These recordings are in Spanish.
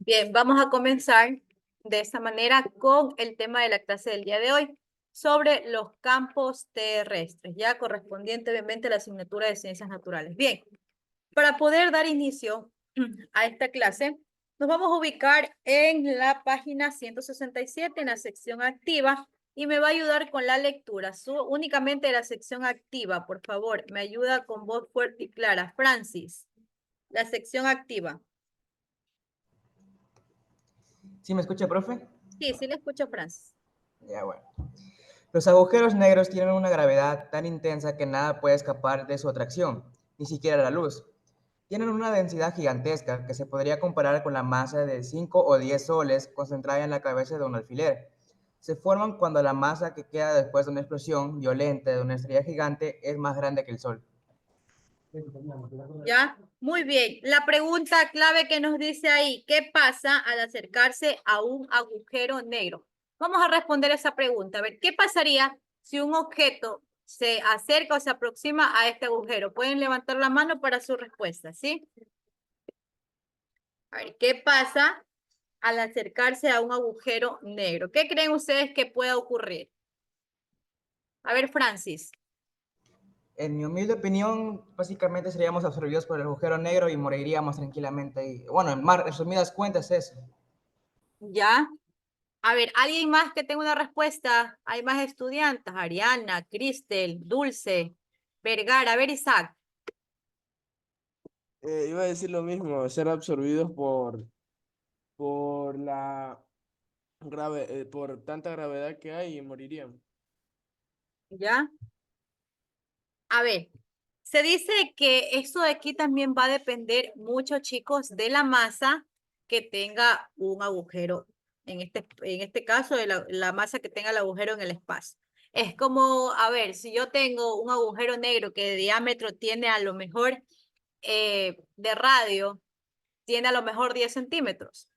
Bien, vamos a comenzar de esta manera con el tema de la clase del día de hoy sobre los campos terrestres, ya correspondiente obviamente a la asignatura de Ciencias Naturales. Bien, para poder dar inicio a esta clase, nos vamos a ubicar en la página 167 en la sección activa y me va a ayudar con la lectura, únicamente la sección activa, por favor, me ayuda con voz fuerte y clara. Francis, la sección activa. ¿Sí me escucha, profe? Sí, sí le escucho, Francis. Ya, bueno. Los agujeros negros tienen una gravedad tan intensa que nada puede escapar de su atracción, ni siquiera la luz. Tienen una densidad gigantesca que se podría comparar con la masa de 5 o 10 soles concentrada en la cabeza de un alfiler. Se forman cuando la masa que queda después de una explosión violenta de una estrella gigante es más grande que el Sol. ¿Ya? Muy bien. La pregunta clave que nos dice ahí, ¿qué pasa al acercarse a un agujero negro? Vamos a responder esa pregunta. A ver, ¿qué pasaría si un objeto se acerca o se aproxima a este agujero? Pueden levantar la mano para su respuesta, ¿sí? A ver, ¿qué pasa al acercarse a un agujero negro? ¿Qué creen ustedes que pueda ocurrir? A ver, Francis. En mi humilde opinión, básicamente seríamos absorbidos por el agujero negro y moriríamos tranquilamente. Y, bueno, en más resumidas cuentas, eso. ¿Ya? A ver, ¿alguien más que tenga una respuesta? Hay más estudiantes. Ariana, Cristel, Dulce, Vergara. A ver, Isaac. Iba a decir lo mismo, ser absorbidos por la por tanta gravedad que hay y morirían. ¿Ya? A ver, se dice que esto de aquí también va a depender mucho, chicos, de la masa que tenga un agujero. En este caso, de la masa que tenga el agujero en el espacio. Es como, a ver, si yo tengo un agujero negro que de diámetro tiene a lo mejor de radio, tiene a lo mejor 10 centímetros.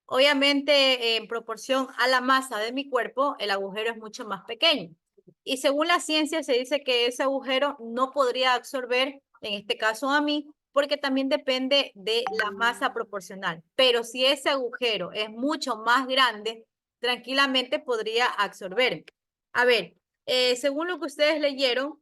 Obviamente, en proporción a la masa de mi cuerpo, el agujero es mucho más pequeño. Y según la ciencia, se dice que ese agujero no podría absorber, en este caso a mí, porque también depende de la masa proporcional. Pero si ese agujero es mucho más grande, tranquilamente podría absorber. A ver, según lo que ustedes leyeron,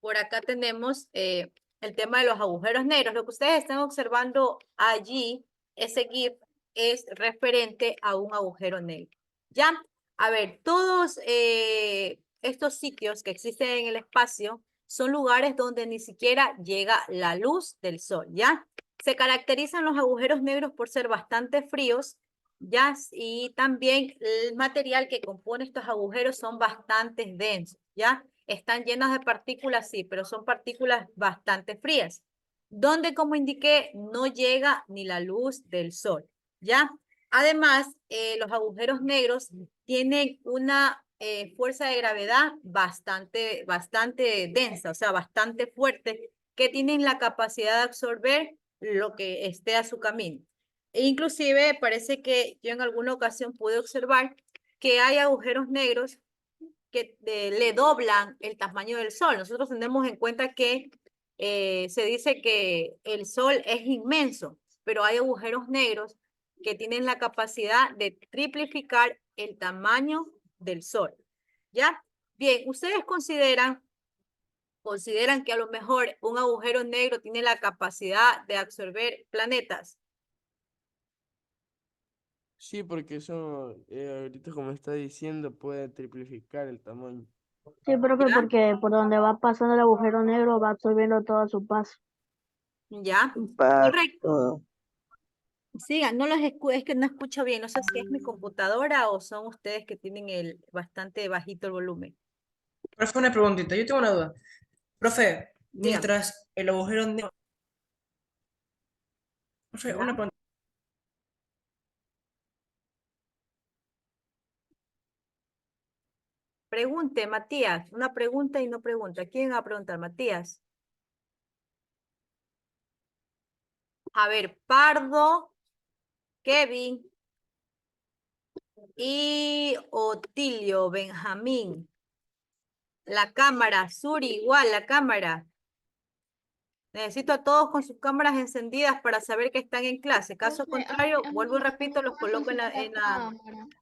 por acá tenemos el tema de los agujeros negros. Lo que ustedes están observando allí, ese GIF, es referente a un agujero negro. ¿Ya? A ver, todos estos sitios que existen en el espacio son lugares donde ni siquiera llega la luz del sol, ¿ya? Se caracterizan los agujeros negros por ser bastante fríos, ¿ya? Y también el material que compone estos agujeros son bastante densos, ¿ya? Están llenas de partículas, sí, pero son partículas bastante frías, donde, como indiqué, no llega ni la luz del sol, ¿ya? Además, los agujeros negros tienen una fuerza de gravedad bastante densa, o sea, bastante fuerte, que tienen la capacidad de absorber lo que esté a su camino. E inclusive, parece que yo en alguna ocasión pude observar que hay agujeros negros que le doblan el tamaño del Sol. Nosotros tenemos en cuenta que se dice que el Sol es inmenso, pero hay agujeros negros que tienen la capacidad de triplificar el tamaño del Sol. ¿Ya? Bien, ¿ustedes consideran que a lo mejor un agujero negro tiene la capacidad de absorber planetas? Sí, porque eso, ahorita como está diciendo, puede triplificar el tamaño. Sí, profe, ¿Ya? porque por donde va pasando el agujero negro va absorbiendo todo a su paso. ¿Ya? Correcto. Impacto. Sigan, no los es que no escucho bien, no sé si es mi computadora o son ustedes que tienen el bastante bajito el volumen. Profe, una preguntita, yo tengo una duda. Profe, Dígame, mientras el agujero negro... Profe, ¿ya? una pregunta. Pregunte, Matías, una pregunta y no pregunta. ¿Quién va a preguntar, Matías? A ver, Pardo, Kevin y Otilio, Benjamín. La cámara, Suri, igual, la cámara. Necesito a todos con sus cámaras encendidas para saber que están en clase. Caso contrario, vuelvo y repito, los coloco en la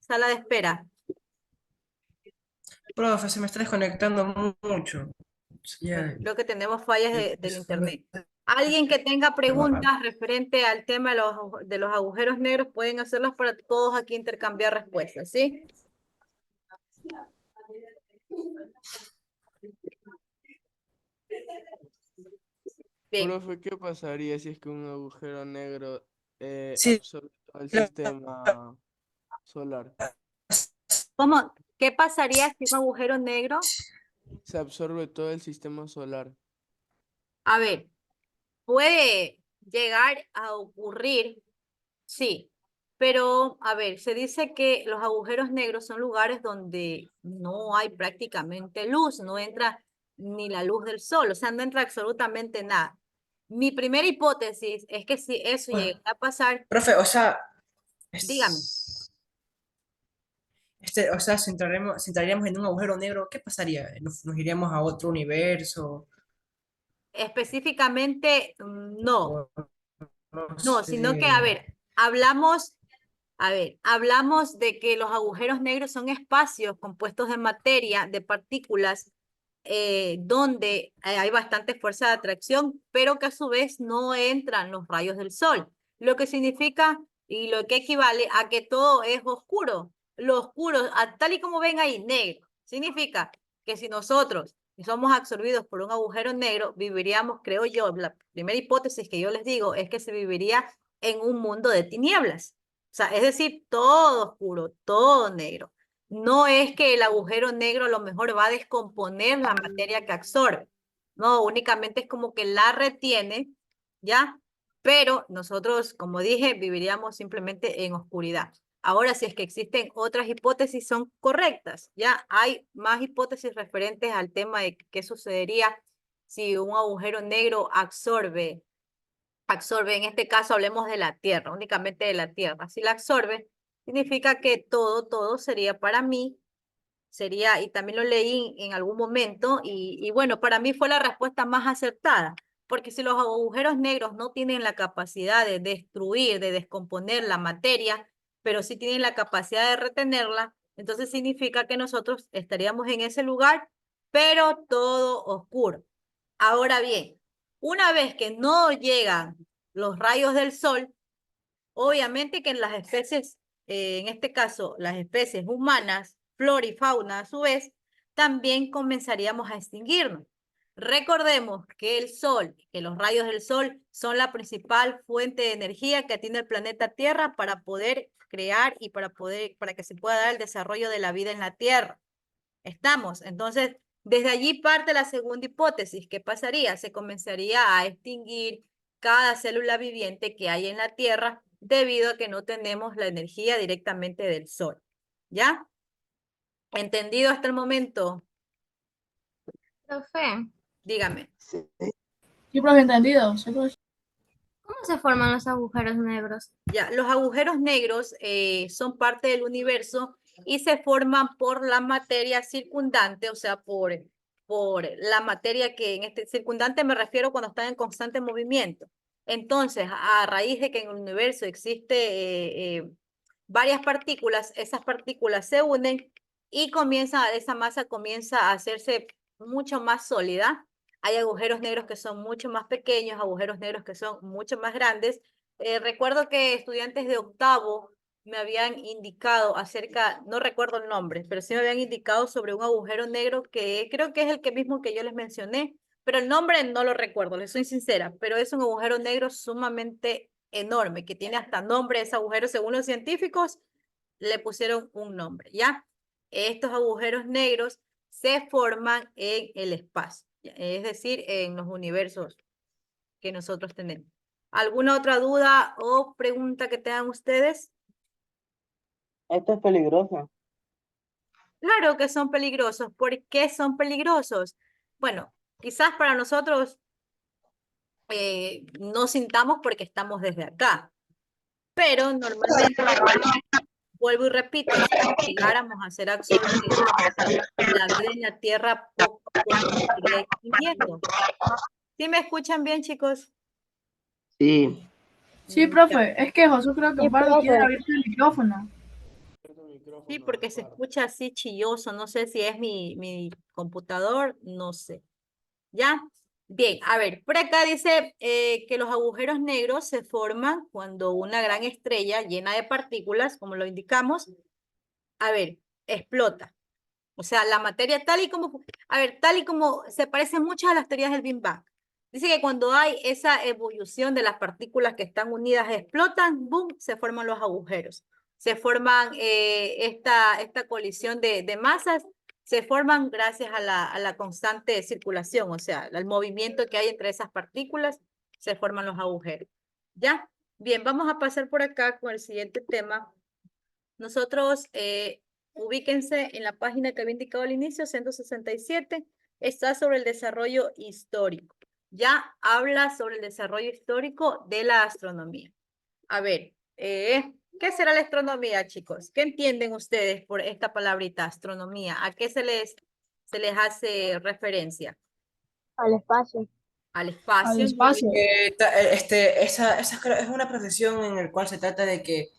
sala de espera. Profe, se me está desconectando mucho. Ya, Creo que tenemos fallas del eso internet. Alguien que tenga preguntas referente al tema de los agujeros negros, pueden hacerlas para todos aquí intercambiar respuestas, ¿sí? Bien, Profe, ¿qué pasaría si es que un agujero negro sí, absorbe todo el sistema solar? ¿cómo? ¿Qué pasaría si un agujero negro? Se absorbe todo el sistema solar. A ver, puede llegar a ocurrir, sí, pero a ver, se dice que los agujeros negros son lugares donde no hay prácticamente luz, no entra ni la luz del sol, o sea, no entra absolutamente nada. Mi primera hipótesis es que si eso llega a pasar, profe, o sea, dígame, o sea, si entraríamos en un agujero negro, ¿qué pasaría? ¿Nos iríamos a otro universo? específicamente, no, O no no, sino que, a sé. ver, hablamos de que los agujeros negros son espacios compuestos de materia, de partículas, donde hay bastante fuerza de atracción, pero que a su vez no entran los rayos del sol, lo que significa y lo que equivale a que todo es oscuro. Lo oscuro, tal y como ven ahí, negro, significa que si nosotros somos absorbidos por un agujero negro, viviríamos, creo yo, la primera hipótesis que yo les digo es que se viviría en un mundo de tinieblas. O sea, es decir, todo oscuro, todo negro. No es que el agujero negro a lo mejor va a descomponer la materia que absorbe. No, únicamente es como que la retiene, ¿ya? Pero nosotros, como dije, viviríamos simplemente en oscuridad. Ahora, si es que existen otras hipótesis, son correctas, ¿ya? Hay más hipótesis referentes al tema de qué sucedería si un agujero negro absorbe, en este caso hablemos de la Tierra, únicamente de la Tierra. Si la absorbe, significa que todo sería para mí, sería, y también lo leí en algún momento, y bueno, para mí fue la respuesta más acertada, porque si los agujeros negros no tienen la capacidad de destruir, de descomponer la materia, pero sí tienen la capacidad de retenerla, entonces significa que nosotros estaríamos en ese lugar, pero todo oscuro. Ahora bien, una vez que no llegan los rayos del sol, obviamente que en las especies, en este caso, las especies humanas, flora y fauna a su vez, también comenzaríamos a extinguirnos. Recordemos que el sol, que los rayos del sol son la principal fuente de energía que tiene el planeta Tierra para poder crear y para que se pueda dar el desarrollo de la vida en la Tierra. Estamos. Entonces, desde allí parte la segunda hipótesis. ¿Qué pasaría? Se comenzaría a extinguir cada célula viviente que hay en la Tierra debido a que no tenemos la energía directamente del Sol. ¿Ya? ¿Entendido hasta el momento? Profe, Dígame. Sí, profe, entendido. Sí, profe. ¿cómo se forman los agujeros negros? Ya, los agujeros negros son parte del universo y se forman por la materia circundante, o sea, por la materia que en este circundante me refiero cuando está en constante movimiento. Entonces, a raíz de que en el universo existe varias partículas, esas partículas se unen y esa masa comienza a hacerse mucho más sólida. Hay agujeros negros que son mucho más pequeños, agujeros negros que son mucho más grandes. Recuerdo que estudiantes de octavo me habían indicado acerca, no recuerdo el nombre, pero sí me habían indicado sobre un agujero negro que creo que es el que mismo que yo les mencioné, pero el nombre no lo recuerdo, les soy sincera, pero es un agujero negro sumamente enorme, que tiene hasta nombre ese agujero, según los científicos, le pusieron un nombre, ¿ya? Estos agujeros negros se forman en el espacio, es decir, en los universos que nosotros tenemos. ¿Alguna otra duda o pregunta que tengan ustedes? Esto es peligroso. Claro que son peligrosos. ¿Por qué son peligrosos? Bueno, quizás para nosotros no sintamos porque estamos desde acá, pero normalmente, vuelvo y repito, si llegáramos a ser absorbidos, la vida en la Tierra poco a poco se iría extinguiendo. ¿Sí me escuchan bien, chicos? Sí. Sí, Ya. profe, es que Josué creo que Sí, Pardo quiere profe. abrirse el micrófono. Sí, porque se escucha así chilloso. No sé si es mi computador, no sé. ¿Ya? Bien, a ver, por acá dice que los agujeros negros se forman cuando una gran estrella llena de partículas, como lo indicamos, a ver, explota. O sea, la materia tal y como, a ver, tal y como se parece mucho a las teorías del Big Bang. Dice que cuando hay esa evolución de las partículas que están unidas, explotan, boom, se forman los agujeros. Se forman esta colisión de masas, se forman gracias a la constante circulación, o sea, al movimiento que hay entre esas partículas, se forman los agujeros. ¿Ya? Bien, vamos a pasar por acá con el siguiente tema. Nosotros, ubíquense en la página que había indicado al inicio, 167, está sobre el desarrollo histórico. Ya habla sobre el desarrollo histórico de la astronomía. A ver, ¿qué será la astronomía, chicos? ¿Qué entienden ustedes por esta palabrita, astronomía? ¿A qué se les hace referencia? Al espacio. Al Al espacio. Muy espacio. bien. Es una profesión en la cual se trata de que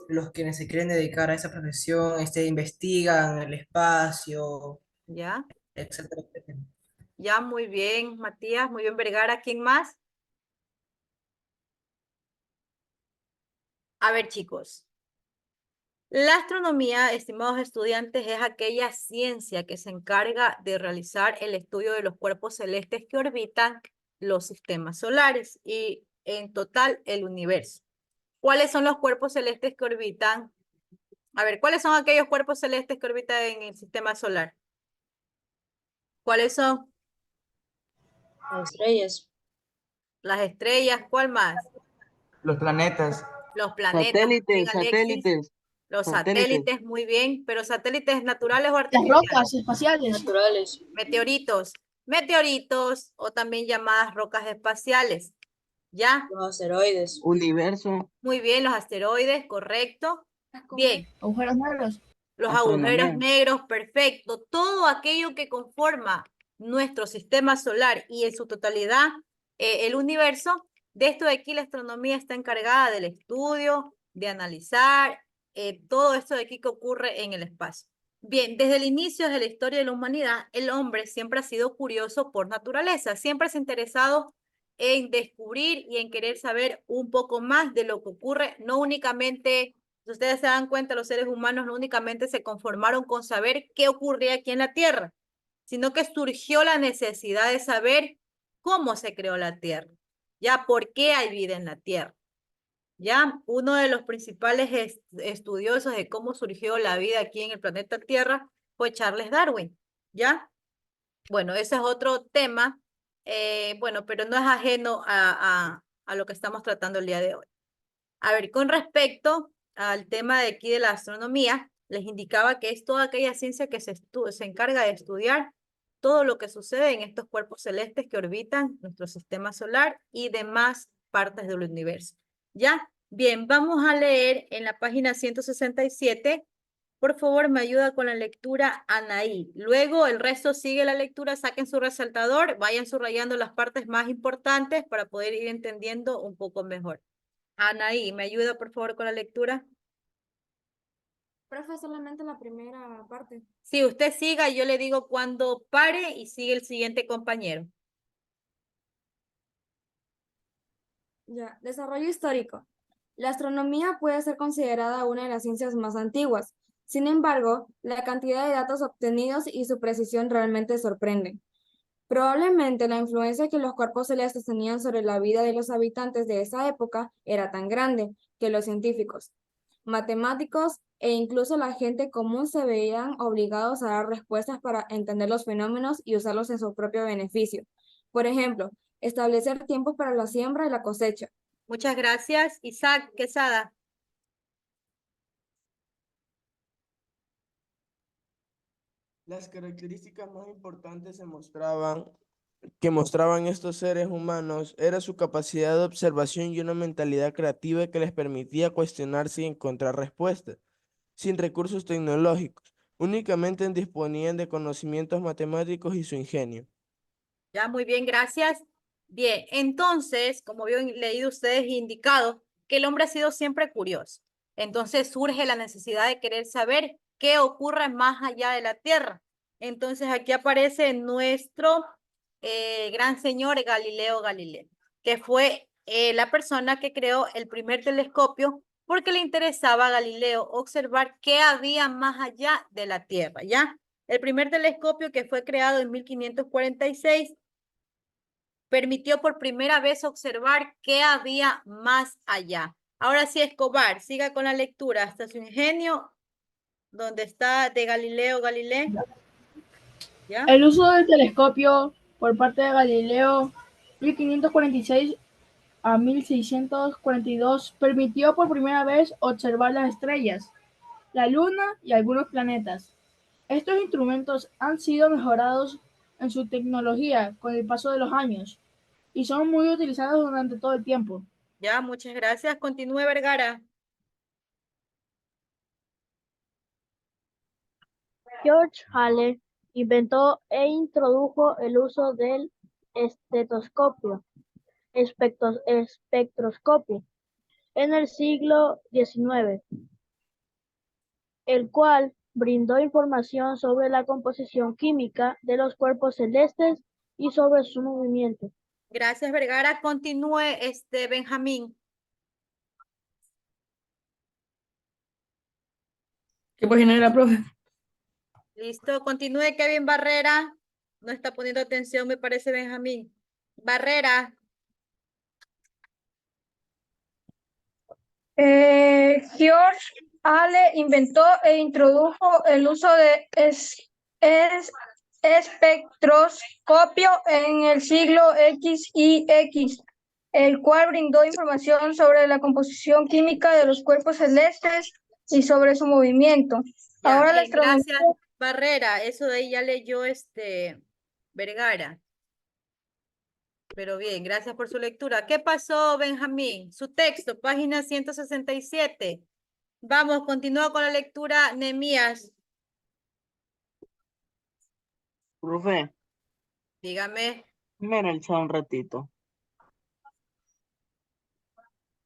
los quienes se quieren dedicar a esa profesión investigan el espacio, Ya, etcétera, etcétera. ya, muy bien, Matías, muy bien, Vergara. ¿Quién más? A ver, chicos. La astronomía, estimados estudiantes, es aquella ciencia que se encarga de realizar el estudio de los cuerpos celestes que orbitan los sistemas solares y en total el universo. ¿Cuáles son los cuerpos celestes que orbitan? A ver, ¿cuáles son aquellos cuerpos celestes que orbitan en el sistema solar? ¿Cuáles son? Las estrellas. Las estrellas, ¿cuál más? Los planetas. Los planetas, muy bien, Alexis. Los satélites, muy bien, pero satélites naturales o Las artificiales. rocas espaciales. Naturales. Meteoritos. Meteoritos o también llamadas rocas espaciales. ¿Ya? Los asteroides. Universo. Muy bien, los asteroides, correcto. Bien, Agujeros negros. los agujeros Astronomía. negros, perfecto. Todo aquello que conforma nuestro sistema solar y en su totalidad el universo, de esto de aquí la astronomía está encargada del estudio, de analizar todo esto de aquí que ocurre en el espacio. Bien, desde el inicio de la historia de la humanidad, el hombre siempre ha sido curioso por naturaleza, siempre se ha interesado en descubrir y en querer saber un poco más de lo que ocurre, no únicamente, si ustedes se dan cuenta, los seres humanos no únicamente se conformaron con saber qué ocurría aquí en la Tierra, sino que surgió la necesidad de saber cómo se creó la Tierra, ya por qué hay vida en la Tierra. Ya uno de los principales estudiosos de cómo surgió la vida aquí en el planeta Tierra fue Charles Darwin, ¿ya? Bueno, ese es otro tema, bueno, pero no es ajeno a lo que estamos tratando el día de hoy. A ver, con respecto al tema de aquí de la astronomía, les indicaba que es toda aquella ciencia que se encarga de estudiar todo lo que sucede en estos cuerpos celestes que orbitan nuestro sistema solar y demás partes del universo. ¿Ya? Bien, vamos a leer en la página 167. Por favor, me ayuda con la lectura Anaí. Luego el resto sigue la lectura, saquen su resaltador, vayan subrayando las partes más importantes para poder ir entendiendo un poco mejor. Anaí, ¿me ayuda por favor con la lectura? Profe, solamente la primera parte. Si usted siga, yo le digo cuando pare y sigue el siguiente compañero. Ya, desarrollo histórico. La astronomía puede ser considerada una de las ciencias más antiguas. Sin embargo, la cantidad de datos obtenidos y su precisión realmente sorprenden. Probablemente la influencia que los cuerpos celestes tenían sobre la vida de los habitantes de esa época era tan grande que los científicos, matemáticos e incluso la gente común se veían obligados a dar respuestas para entender los fenómenos y usarlos en su propio beneficio. Por ejemplo, establecer tiempos para la siembra y la cosecha. Muchas gracias. Isaac Quesada. Las características más importantes que mostraban estos seres humanos era su capacidad de observación y una mentalidad creativa que les permitía cuestionarse y encontrar respuestas, sin recursos tecnológicos, únicamente disponían de conocimientos matemáticos y su ingenio. Ya, muy bien, gracias. Bien, entonces, como habían leído ustedes y indicado, que el hombre ha sido siempre curioso. Entonces surge la necesidad de querer saber qué ocurre más allá de la Tierra. Entonces aquí aparece nuestro gran señor Galileo Galilei, que fue la persona que creó el primer telescopio porque le interesaba a Galileo observar qué había más allá de la Tierra, ¿ya? El primer telescopio que fue creado en 1546 permitió por primera vez observar qué había más allá. Ahora sí, Escobar, siga con la lectura hasta su ingenio, donde está de Galileo Galilei. ¿Ya? El uso del telescopio por parte de Galileo 1546 a 1642 permitió por primera vez observar las estrellas, la luna y algunos planetas. Estos instrumentos han sido mejorados en su tecnología con el paso de los años y son muy utilizados durante todo el tiempo. Ya, muchas gracias. Continúe, Vergara. George Halley inventó e introdujo el uso del estetoscopio, espectroscopio, en el siglo XIX, el cual brindó información sobre la composición química de los cuerpos celestes y sobre su movimiento. Gracias, Vergara. Continúe, Benjamín. ¿Qué página era, profe? Listo. Continúe, Kevin Barrera. No está poniendo atención, me parece, Benjamín. Barrera. George Halley inventó e introdujo el uso de espectroscopio en el siglo X y X, el cual brindó información sobre la composición química de los cuerpos celestes y sobre su movimiento. Ya, Ahora la bien, astronomía. gracias, Barrera. Eso de ahí ya leyó Vergara. Pero bien, gracias por su lectura. ¿Qué pasó, Benjamín? Su texto, página 167. Vamos, continúa con la lectura, Nehemías. Profe, Dígame. mira el chat un ratito.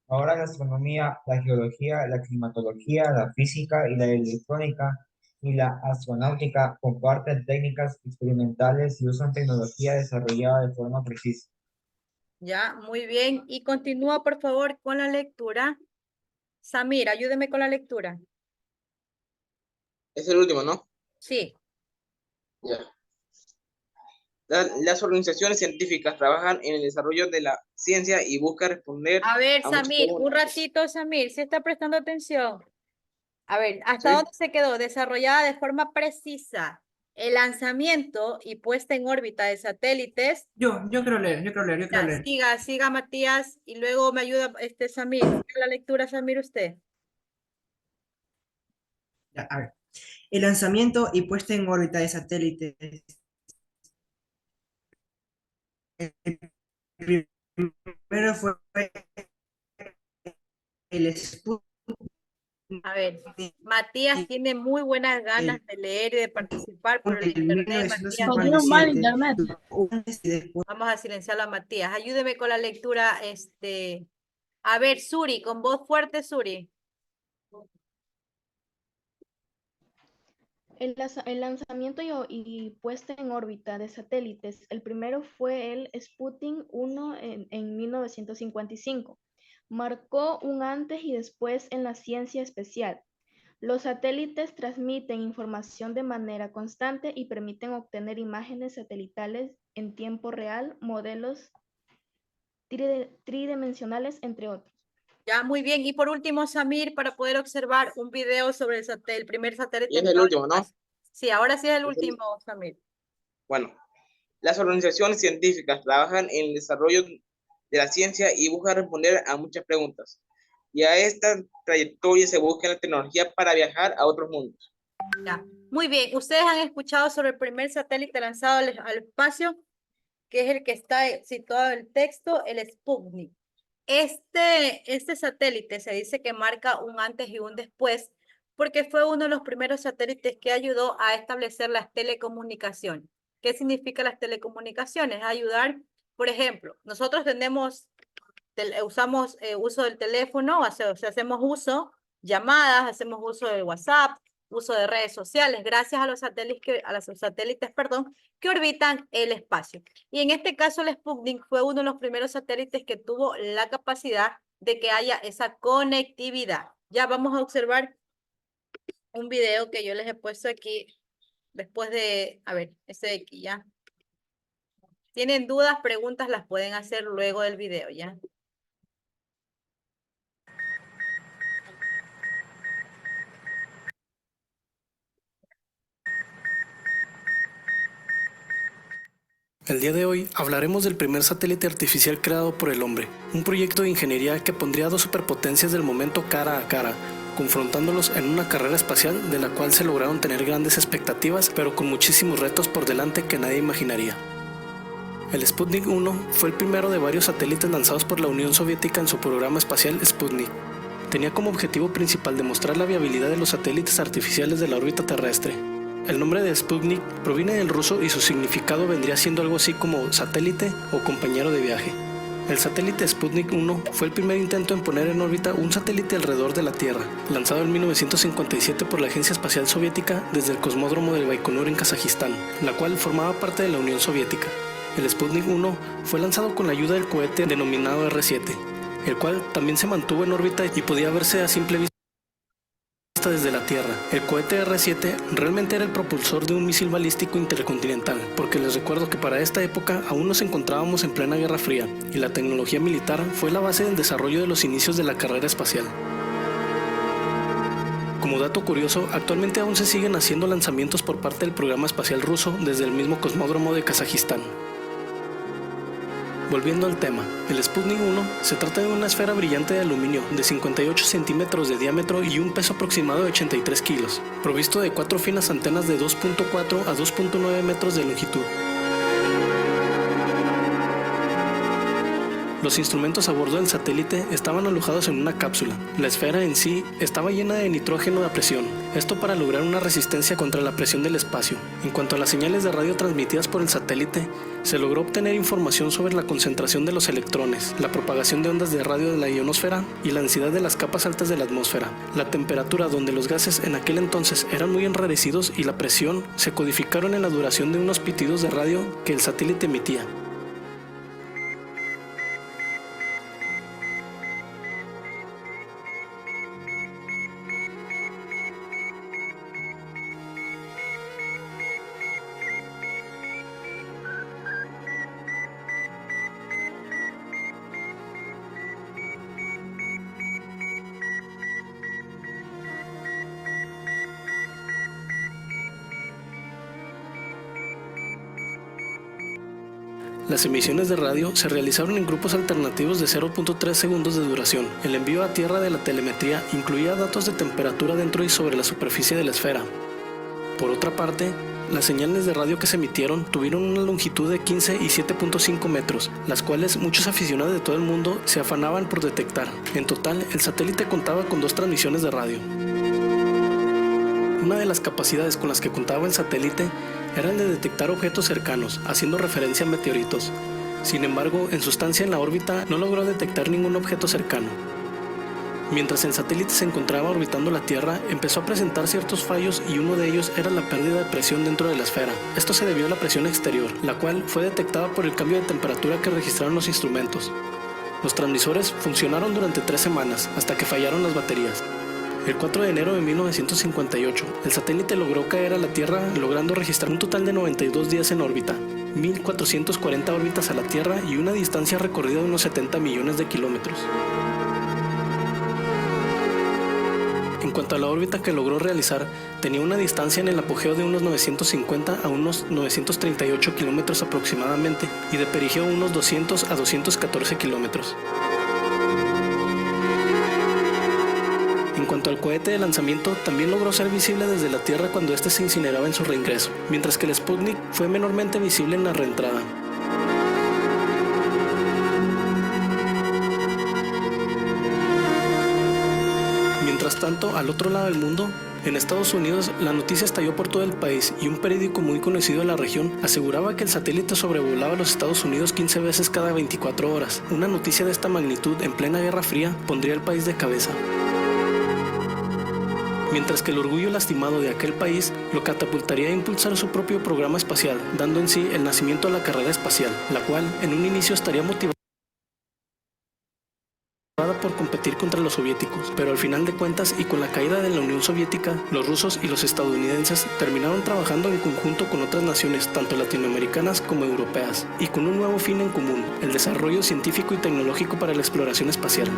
Ahora la astronomía, la geología, la climatología, la física y la electrónica y la astronáutica comparten técnicas experimentales y usan tecnología desarrollada de forma precisa. Ya, muy bien. Y continúa, por favor, con la lectura. Samir, ayúdeme con la lectura. Es el último, ¿no? Sí. Ya. Las organizaciones científicas trabajan en el desarrollo de la ciencia y buscan responder A ver, a muchas Samir, un preguntas. ratito, Samir, ¿sí está prestando atención? A ver, ¿hasta Sí. dónde se quedó? Desarrollada de forma precisa el lanzamiento y puesta en órbita de satélites. Yo quiero leer, yo quiero leer, yo quiero Ya, leer. siga Matías y luego me ayuda Samir. Siga la lectura, Samir, usted. Ya, a ver. El lanzamiento y puesta en órbita de satélites. El primero fue el Sputnik. A ver, Matías tiene muy buenas ganas de leer y de participar por el En internet. Matías, Cogieron mal 1957. internet. vamos a silenciarlo a Matías. Ayúdeme con la lectura, A ver, Suri, con voz fuerte, Suri. El lanzamiento y puesta en órbita de satélites, el primero fue el Sputnik 1 en 1955. Marcó un antes y después en la ciencia espacial. Los satélites transmiten información de manera constante y permiten obtener imágenes satelitales en tiempo real, modelos tridimensionales, entre otros. Ya, muy bien. Y por último, Samir, para poder observar un video sobre el primer satélite. Y es el último, ¿no? Sí, ahora sí es el último, Samir. Bueno, las organizaciones científicas trabajan en el desarrollo de la ciencia y buscan responder a muchas preguntas. Y a esta trayectoria se busca la tecnología para viajar a otros mundos. Ya. Muy bien. Ustedes han escuchado sobre el primer satélite lanzado al espacio, que es el que está situado en el texto, el Sputnik. Este satélite se dice que marca un antes y un después, porque fue uno de los primeros satélites que ayudó a establecer las telecomunicaciones, ¿Qué significa las telecomunicaciones? Ayudar, por ejemplo, nosotros tenemos, usamos uso del teléfono, o sea, hacemos uso, llamadas, hacemos uso de WhatsApp, uso de redes sociales, gracias a los satélites, que orbitan el espacio. Y en este caso el Sputnik fue uno de los primeros satélites que tuvo la capacidad de que haya esa conectividad. Ya vamos a observar un video que yo les he puesto aquí después de, a ver, ese de aquí ya. ¿Tienen dudas, preguntas? Las pueden hacer luego del video, ¿ya? El día de hoy hablaremos del primer satélite artificial creado por el hombre, un proyecto de ingeniería que pondría a dos superpotencias del momento cara a cara, confrontándolos en una carrera espacial de la cual se lograron tener grandes expectativas, pero con muchísimos retos por delante que nadie imaginaría. El Sputnik 1 fue el primero de varios satélites lanzados por la Unión Soviética en su programa espacial Sputnik. Tenía como objetivo principal demostrar la viabilidad de los satélites artificiales de la órbita terrestre. El nombre de Sputnik proviene del ruso y su significado vendría siendo algo así como satélite o compañero de viaje. El satélite Sputnik 1 fue el primer intento en poner en órbita un satélite alrededor de la Tierra, lanzado en 1957 por la Agencia Espacial Soviética desde el cosmódromo de Baikonur en Kazajistán, la cual formaba parte de la Unión Soviética. El Sputnik 1 fue lanzado con la ayuda del cohete denominado R-7, el cual también se mantuvo en órbita y podía verse a simple vista desde la Tierra. El cohete R-7 realmente era el propulsor de un misil balístico intercontinental, porque les recuerdo que para esta época aún nos encontrábamos en plena Guerra Fría, y la tecnología militar fue la base del desarrollo de los inicios de la carrera espacial. Como dato curioso, actualmente aún se siguen haciendo lanzamientos por parte del programa espacial ruso desde el mismo cosmódromo de Kazajistán. Volviendo al tema, el Sputnik 1 se trata de una esfera brillante de aluminio de 58 centímetros de diámetro y un peso aproximado de 83 kilos, provisto de 4 finas antenas de 2.4 a 2.9 metros de longitud. Los instrumentos a bordo del satélite estaban alojados en una cápsula. La esfera en sí estaba llena de nitrógeno a presión, esto para lograr una resistencia contra la presión del espacio. En cuanto a las señales de radio transmitidas por el satélite, se logró obtener información sobre la concentración de los electrones, la propagación de ondas de radio de la ionosfera y la densidad de las capas altas de la atmósfera, la temperatura donde los gases en aquel entonces eran muy enrarecidos y la presión se codificaron en la duración de unos pitidos de radio que el satélite emitía. Las emisiones de radio se realizaron en grupos alternativos de 0.3 segundos de duración. El envío a tierra de la telemetría incluía datos de temperatura dentro y sobre la superficie de la esfera. Por otra parte, las señales de radio que se emitieron tuvieron una longitud de 15 y 7.5 metros, las cuales muchos aficionados de todo el mundo se afanaban por detectar. En total, el satélite contaba con 2 transmisiones de radio. Una de las capacidades con las que contaba el satélite era el de detectar objetos cercanos, haciendo referencia a meteoritos. Sin embargo, en su estancia en la órbita no logró detectar ningún objeto cercano. Mientras el satélite se encontraba orbitando la Tierra, empezó a presentar ciertos fallos y uno de ellos era la pérdida de presión dentro de la esfera. Esto se debió a la presión exterior, la cual fue detectada por el cambio de temperatura que registraron los instrumentos. Los transmisores funcionaron durante 3 semanas, hasta que fallaron las baterías. El 4 de enero de 1958, el satélite logró caer a la Tierra, logrando registrar un total de 92 días en órbita, 1.440 órbitas a la Tierra y una distancia recorrida de unos 70 millones de kilómetros. En cuanto a la órbita que logró realizar, tenía una distancia en el apogeo de unos 950 a unos 938 kilómetros aproximadamente y de perigeo unos 200 a 214 kilómetros. En cuanto al cohete de lanzamiento, también logró ser visible desde la Tierra cuando este se incineraba en su reingreso, mientras que el Sputnik fue menormente visible en la reentrada. Mientras tanto, al otro lado del mundo, En Estados Unidos, la noticia estalló por todo el país y un periódico muy conocido de la región aseguraba que el satélite sobrevolaba los Estados Unidos 15 veces cada 24 horas. Una noticia de esta magnitud en plena Guerra Fría pondría al país de cabeza. Mientras que el orgullo lastimado de aquel país lo catapultaría a impulsar su propio programa espacial, dando en sí el nacimiento de la carrera espacial, la cual en un inicio estaría motivada por competir contra los soviéticos, pero al final de cuentas y con la caída de la Unión Soviética, los rusos y los estadounidenses terminaron trabajando en conjunto con otras naciones, tanto latinoamericanas como europeas, y con un nuevo fin en común, el desarrollo científico y tecnológico para la exploración espacial.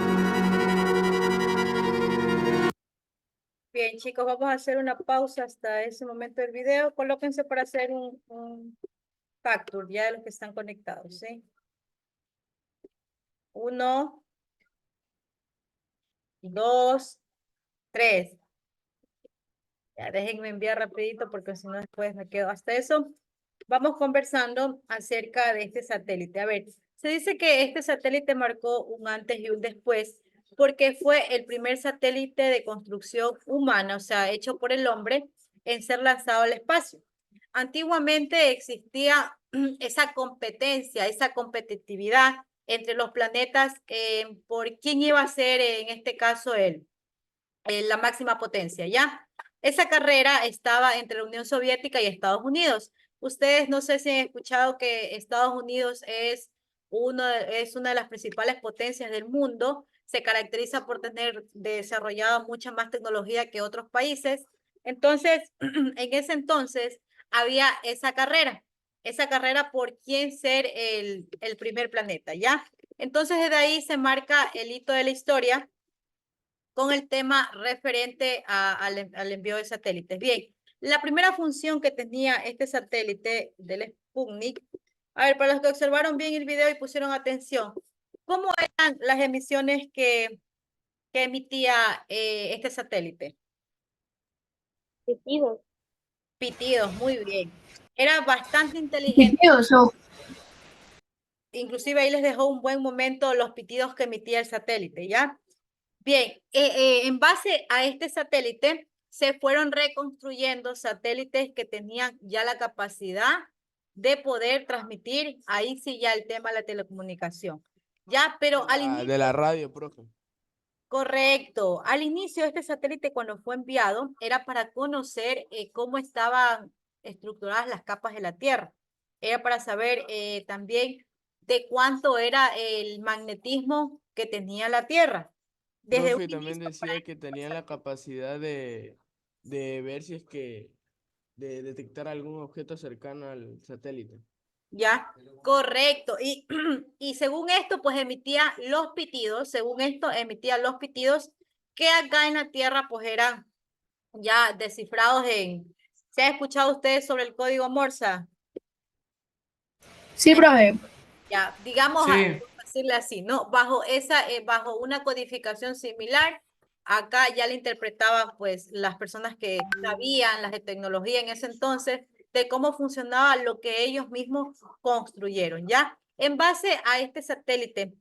Bien, chicos, vamos a hacer una pausa hasta ese momento del video. Colóquense para hacer un factor ya de los que están conectados, ¿sí? 1, 2, 3. Ya déjenme enviar rapidito porque si no después me quedo hasta eso. Vamos conversando acerca de este satélite. A ver, se dice que este satélite marcó un antes y un después porque fue el primer satélite de construcción humana, o sea, hecho por el hombre, en ser lanzado al espacio. Antiguamente existía esa competencia, esa competitividad entre los planetas por quién iba a ser, en este caso, la máxima potencia, ¿ya? Esa carrera estaba entre la Unión Soviética y Estados Unidos. Ustedes no sé si han escuchado que Estados Unidos es una de las principales potencias del mundo. Se caracteriza por tener desarrollado mucha más tecnología que otros países. Entonces, en ese entonces había esa carrera por quién ser el primer planeta, ¿ya? Entonces, desde ahí se marca el hito de la historia con el tema referente al envío de satélites. Bien, la primera función que tenía este satélite del Sputnik, a ver, para los que observaron bien el video y pusieron atención, ¿cómo eran las emisiones que emitía este satélite? Pitidos. Pitidos, muy bien. Era bastante inteligente. Pitidos, o Inclusive ahí les dejó un buen momento los pitidos que emitía el satélite, ¿ya? Bien, en base a este satélite se fueron reconstruyendo satélites que tenían ya la capacidad de poder transmitir, ahí sí ya el tema de la telecomunicación. Ya, pero al inicio, De la radio, profe. correcto, al inicio este satélite cuando fue enviado era para conocer cómo estaban estructuradas las capas de la Tierra. Era para saber también de cuánto era el magnetismo que tenía la Tierra. Desde Profe, un también inicio decía que tenían la capacidad de ver si es que, de detectar algún objeto cercano al satélite. ya, correcto. Y según esto, pues emitía los pitidos, según esto, emitía los pitidos que acá en la Tierra, pues eran ya descifrados en... ¿Se ha escuchado ustedes sobre el código Morse? sí, profe. Ya, digamos, Sí. decirle así, ¿no? Bajo una codificación similar, acá ya le interpretaban, pues, las personas que sabían, las de tecnología en ese entonces, de cómo funcionaba lo que ellos mismos construyeron, ¿ya? En base a este satélite,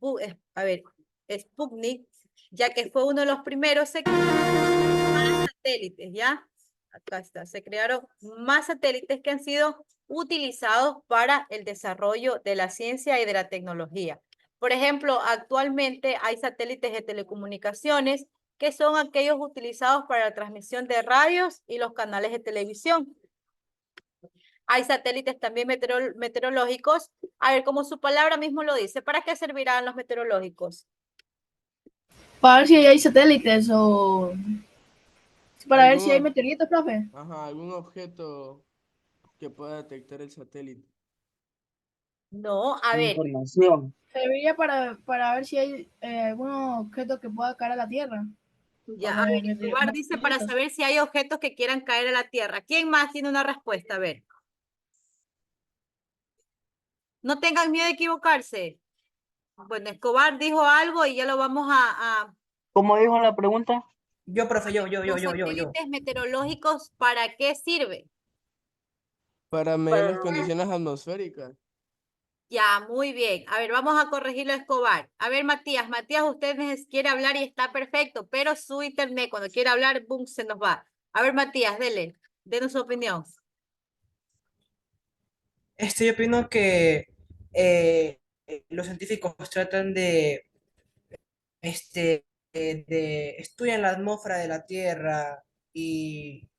Sputnik, ya que fue uno de los primeros, se crearon más satélites, ¿ya? Acá está, se crearon más satélites que han sido utilizados para el desarrollo de la ciencia y de la tecnología. Por ejemplo, actualmente hay satélites de telecomunicaciones que son aquellos utilizados para la transmisión de radios y los canales de televisión. Hay satélites también meteorológicos. A ver, como su palabra mismo lo dice, ¿para qué servirán los meteorológicos? Para ver si hay satélites o para ver si hay meteoritos, profe. Ajá, algún objeto que pueda detectar el satélite. No, a ver. Información. Serviría para ver si hay algún objeto que pueda caer a la Tierra. Ya, a ver, Escobar dice para saber si hay objetos que quieran caer a la Tierra. ¿Quién más tiene una respuesta? A ver. No tengan miedo de equivocarse. Bueno, Escobar dijo algo y ya lo vamos a... ¿Cómo dijo la pregunta? Yo, profe, yo. Los satélites meteorológicos, ¿para qué sirve? Para medir las condiciones atmosféricas. Ya, muy bien. A ver, vamos a corregirlo a Escobar. A ver, Matías, usted quiere hablar y está perfecto, pero su internet cuando quiere hablar, boom, se nos va. A ver, Matías, denos su opinión. Yo opino que eh, los científicos tratan de estudian la atmósfera de la Tierra y,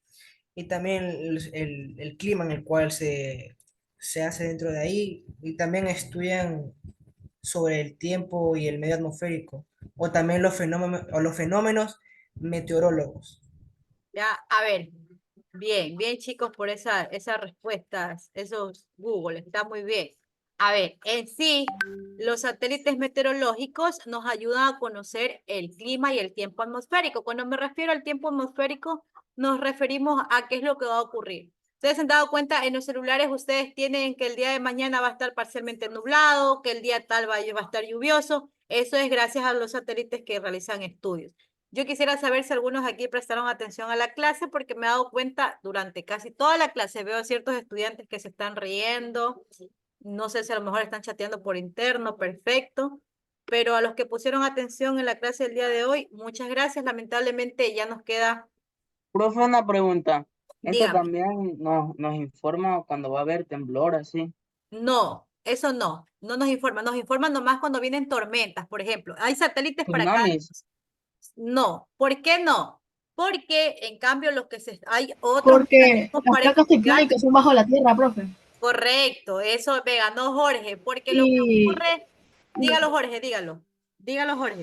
y también el clima en el cual se hace dentro de ahí, y también estudian sobre el tiempo y el medio atmosférico, o también los fenómenos meteorólogos. Ya, a ver, bien, bien chicos por esas respuestas, esos Google, está muy bien. A ver, en sí, los satélites meteorológicos nos ayudan a conocer el clima y el tiempo atmosférico. Cuando me refiero al tiempo atmosférico, nos referimos a qué es lo que va a ocurrir. Ustedes se han dado cuenta, en los celulares ustedes tienen que el día de mañana va a estar parcialmente nublado, que el día tal va a estar lluvioso. Eso es gracias a los satélites que realizan estudios. Yo quisiera saber si algunos aquí prestaron atención a la clase porque me he dado cuenta durante casi toda la clase, veo a ciertos estudiantes que se están riendo, no sé si a lo mejor están chateando por interno, perfecto, pero a los que pusieron atención en la clase del día de hoy, muchas gracias. Lamentablemente ya nos queda, Profe, una pregunta. Esto dígame, también nos informa cuando va a haber temblor, así. no, eso no nos informan nomás cuando vienen tormentas, por ejemplo. Hay satélites para cada Tsunamis. cosa. No, ¿por qué no? Porque en cambio hay otros Porque mecanismos las para placas investigar. tectónicas son bajo la tierra, profe. Correcto, eso me ganó Jorge, porque lo que Y ocurre, dígalo Jorge, dígalo Jorge.